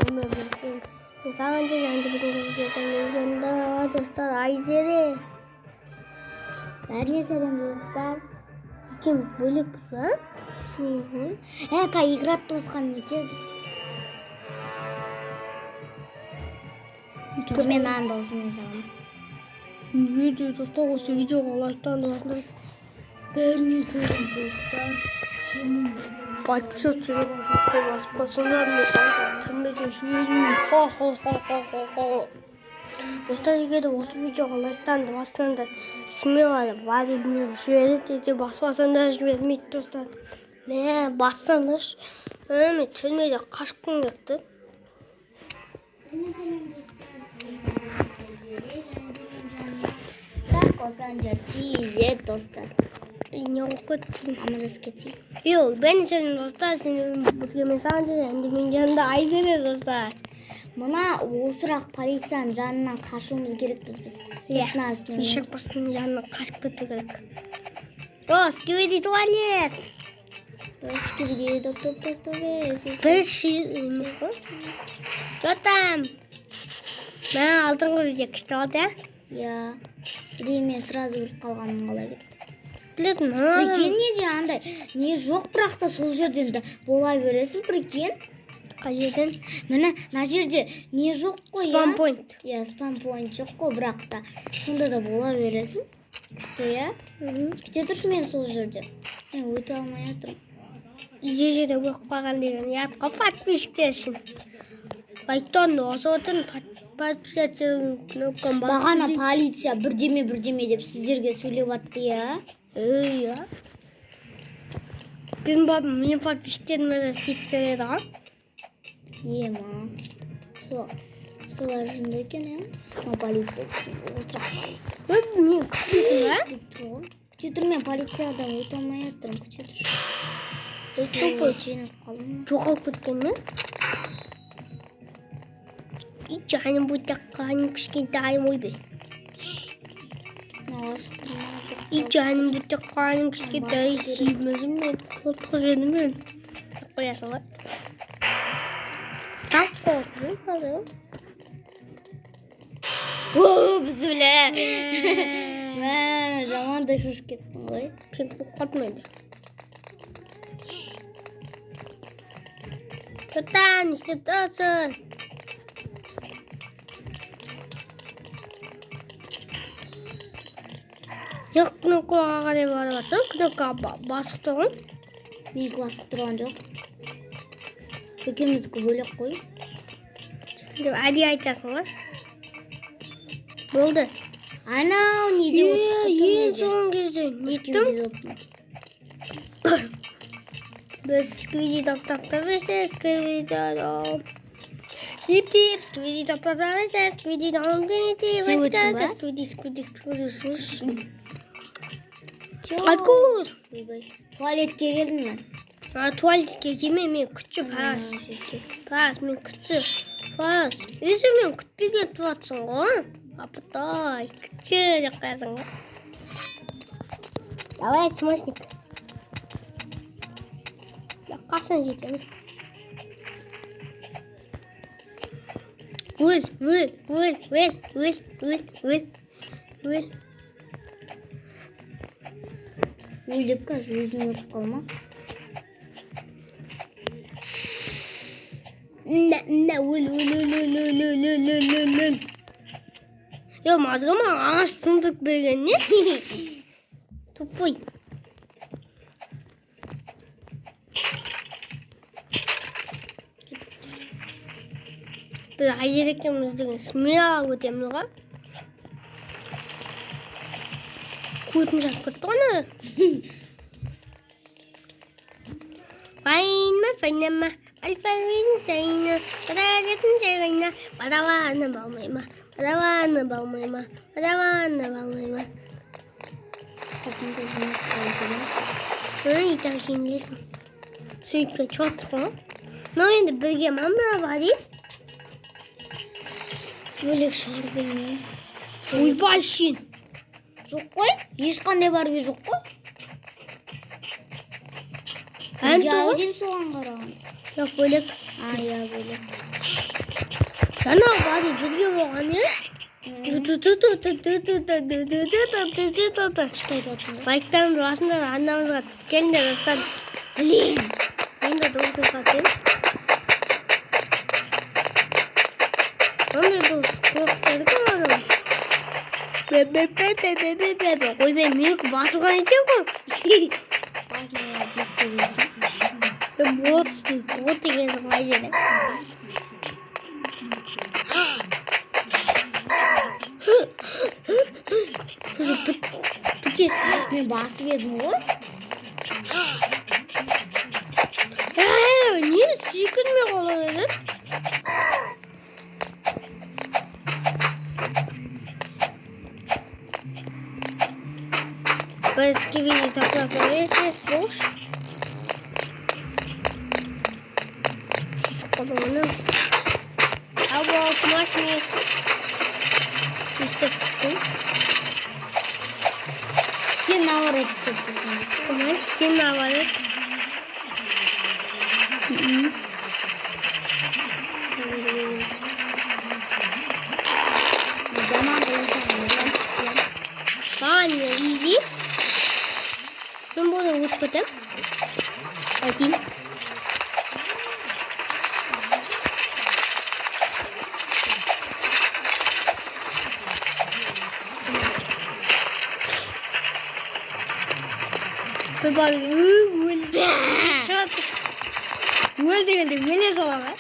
Санжар енді бүгінгі видеодан енді достар айзере. Бәріне сәлем достар. Кім бөлек біз, а? Ка играть тосқан нетеміз. Мен маған даусымен салам. Үйге достар осы видеоға лайктан достар. Бәріне сәлем достар. Подписывайтесь на канал, пацандар, түрмеден жүйелейін. Ха. Достар, егер де осы видеоға лайктан басқанда смело барридан жібереді де баспасаңдар жібермейді достар. Мә, бассаңдар, түрмеде қашқым келіпті. Санжар тизе достар. Не оқыттым. Амандасып кетейік. Yok, ben senin dostlar, senin bugün Санжар, енді мен жанында айзере достар. Мына осырақ полицияның жанынан қашуымыз керекпіз біз. Ешек бастың жанынан қашып кету керек. Скибиди туалет. Скибиди топ. Бір емес қой. Что там? Мен алдыңғы видео күшті алды, я? Я. Мен сразу өліп қалғанмын, қалай кетті. Білетін, Прикинь, неде андай, не жоқ бірақ та сол жерден де бола бересің, прикинь. Қай жерден? Міне, на жерде не жоқ қой, я? Спампойнт. Я, спампойнт жоқ қой, бірақ та сонда да бола бересің. Күшті, я? Күте тұршы мен сол жерде. Мен өте алмай жатырмын. Жерде өқіп қалған деген ятқа подписчиктер үшін. Лайктан осы отын подписчиктер кнопканы басып. Бағана полиция бірдеме деп сіздерге сөйлеп атты, я? Я. Бүгін бабым мен подписчиктеріме сөйтіп сөйледі ғой. Ема. Солар жынды екен, я? Полиция. Осырақ полиция. Мен күтпейсің, ба? Күте тұр, мен полициядан өте алмай жатырмын, күте тұр. Жоғалып кеткен, не? И жаным бұтаққаным кішкентайым ойбе. И жаным бұтаққаным кішкентай сүймезім мен, қолтық жөнім мен. Қоясың ғой. Стап қолтығым қалым. Бізді біле. Мен жамандай шошып кеттім ғой. Сен қоққатым әлі. Көтан, істеп тұрсын. Yok, кнопкаға қарай барып жатсың, кнопкаға басып тұрғын. Менікі басып тұрған жоқ. Екеуміздікі бөлек қой. Деп әдей айтасың ғой. Болды. Анау, не деп отырды? Ең соңғы кезде неттім. Біз сквиди топ-топ берсе, сквиди топ. Тип-тип, сквиди топ-топ берсе, сквиди топ-топ. Сен өттің ба? Сквиди. Откуда? Туалетке келдім мен. Туалетке келме, мен күтші, пас, мен күтші, пас. Өзі мен күтпей кетіп жатсың ғой. Апытай, күтші деп қайсың ғой. Давай, чмошник. Қашан жетеміз? Өл. Өліп қазір өзің өліп қалма. Өл. Yo, мазғыма ағаш тыңдық берген, не? Тупой. Біз айзерекеміздің смело өтеміз ғой. Көтін жатып кетті ғана. Файнама, альфа-вин сайына, қадажетін жайғайна, бадаваны балмайма. Қасында жинап қалышырым. Итак, жеңдесің. Сөйтке чотсың ғой. Но енді бірге мамына бари. Бөлек шығар білмеймін. Ойбай шен. Жоқ қой? Ешқандай барбе жоқ қой? Әнті ғой? Дейм соған қараған. Жоқ, бөлек. Иә, бөлек. жаңа бәрі бірге болған е? Лайктарыңды басыңдар, анамызға келіңдер достар. Блин, мен де дауысын қатайын. Қандай дауыс қорықтарды кім адам? Ойбай, менікі басылған екен ғой. Басына бестіресің. Бот деген соң айзере. Мен басып едім ғой. Не секірмей қалам еді? Бізге видео тақлап көресіз, бош. Қолуының. Або, күмашыны. Істеп тұрсын. Сен наоборот істеп тұрсың. Күмаш, сен наоборот. Жаман болсаң. Маған не изи? Мен бұны өтіп кетем. Әйтейін. Бабай өлді. Өлді дегенде өле салам, ә?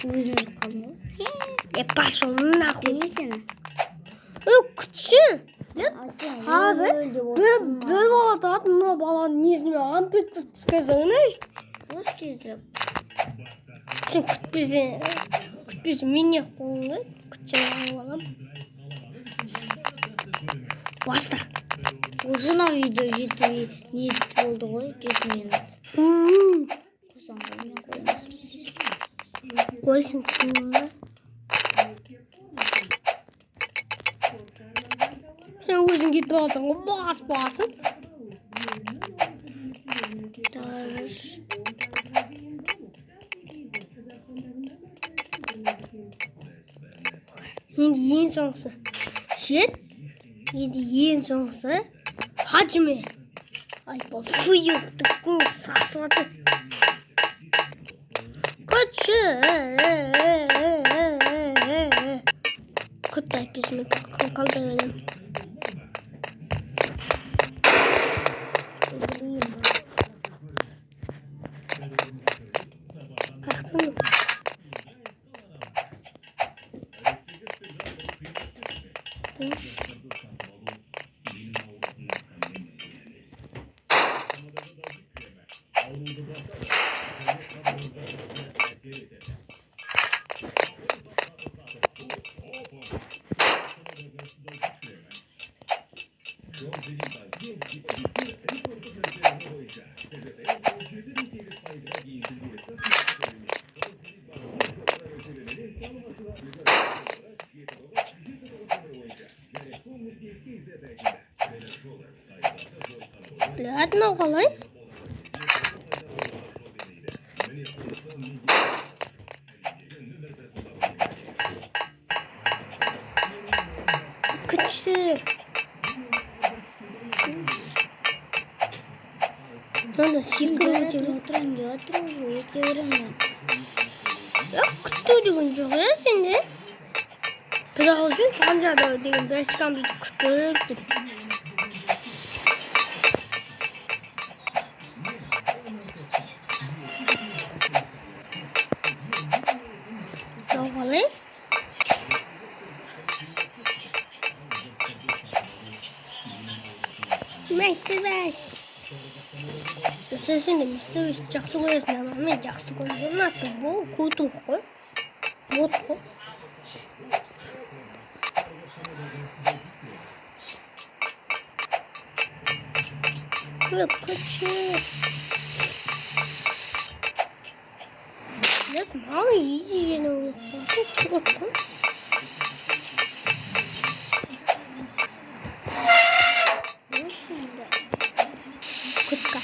Өзімде қалдым ғой. Пошел нахуй. Сені. Күтші. Қазір бір бала тағады, мына баланың несіне ампет тұтып сказаңын, әй? Бұлыш тезірек. Сен күтпесен мен не қолыңды күтсен алам. Баста. Ұзына видео жеті ниет болды ғой, 7 минут. Қосам ғой, мен қоймасын. Қойсын түсініңді. Сен өзің кетіп алсың ғой, басын. Тарыш. Енді ең соңғысы жет. Енді ең соңғысы хажме. Айпал фүйіқті күн сасып атыр. Күтші. Күтті әйтпесімен қалдай өдім. Блядь, мынау қалай? Күтші. Надо секіріп Отырайын деп жатыр уже, өте беремін. күту деген жоқ, сенде? Бірақ өзің Санжарда деген бәршікамды күтіп. Қалай? Мәстебәш. Сен де мәстебәш жақсы көресің, ama мен жақсы көрмеймін. Аты бұл көтуқ қой. Бот қой. Күтші. Нет, мало единого. Кутка.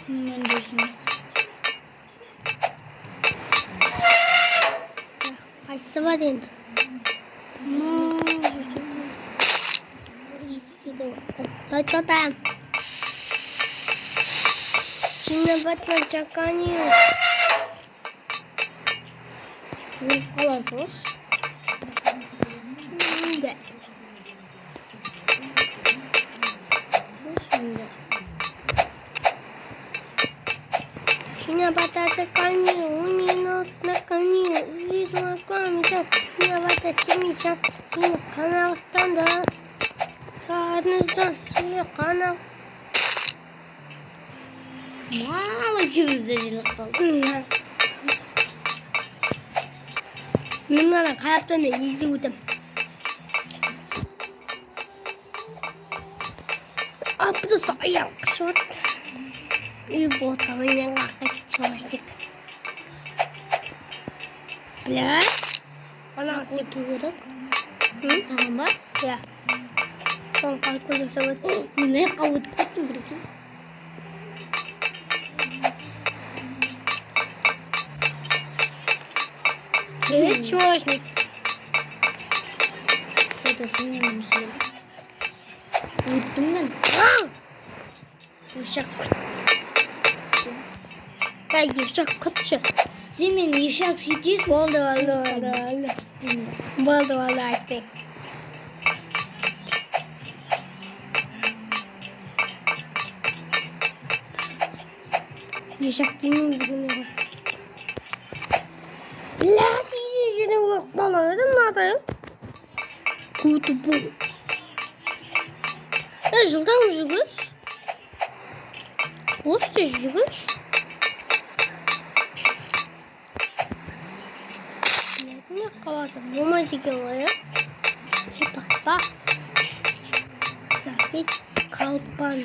Мен досым. Қайсы бар енді? Тоқтам. Сені батқан чаканию. Өліп қаласыз. Да. Сені батқан чаканию. Унинот наканию. Виду акамиса. Сені батқан чимиса. Сені Қазақстанда. Сағыныздан. Сені қанақ. Мало ikimiz de жілік қалды. Мен ғана қарап тұрмын, езі өтім. Апты аяқ қышып отыр. Үй ботамайнан қақайт жолаштық. Бля? Ана Қоту керек. Аған ба? Я. Соң қалқы жасап өтті. Мен аяққа өтіп кеттім бір екен. Чёшник. Это сенен мүшел. Өттім мен. Ешак күт. Қай ешак күтші. Сен мен ешак сөйтесің. Болды, айтпай. Ешак деймін бүгіне қосты. Ля, кейде жені өқталады мынадай. Көті бұл. Жылдам жүгіш. Осы жүгіш. Не қаласы болмайды екен ғой, Тақпа. Сәкет қалпан.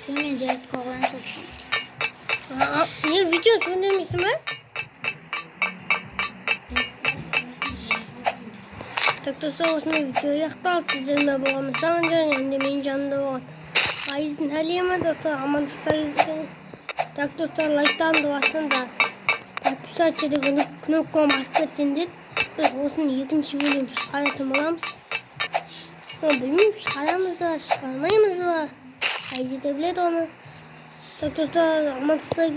Sen мен жарып қалған соттым. Не, видео сөндірмейсің бе? Так, достар, осындай видео аяқталды. Сіздермен болғанмын Санжар, енді мен жанымда болған Айзере әлемі, достар, амандықтар. Так, достар, лайктарымды басыңдар. Подписаться деген кнопканы басып кетсеңдер, біз осыны екінші бөлім шығаратын боламыз. Білмеймін, шығарамыз ба, шығармаймыз ба. Айзере біледі оны. Так, достар, амандықтар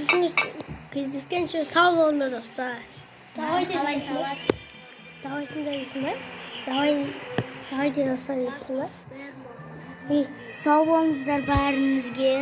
кездескенше сау болыңдар, достар. Давай сендер дейсің бе? Давай де достар дейсің бе? Сау болыңыздар бәріңізге.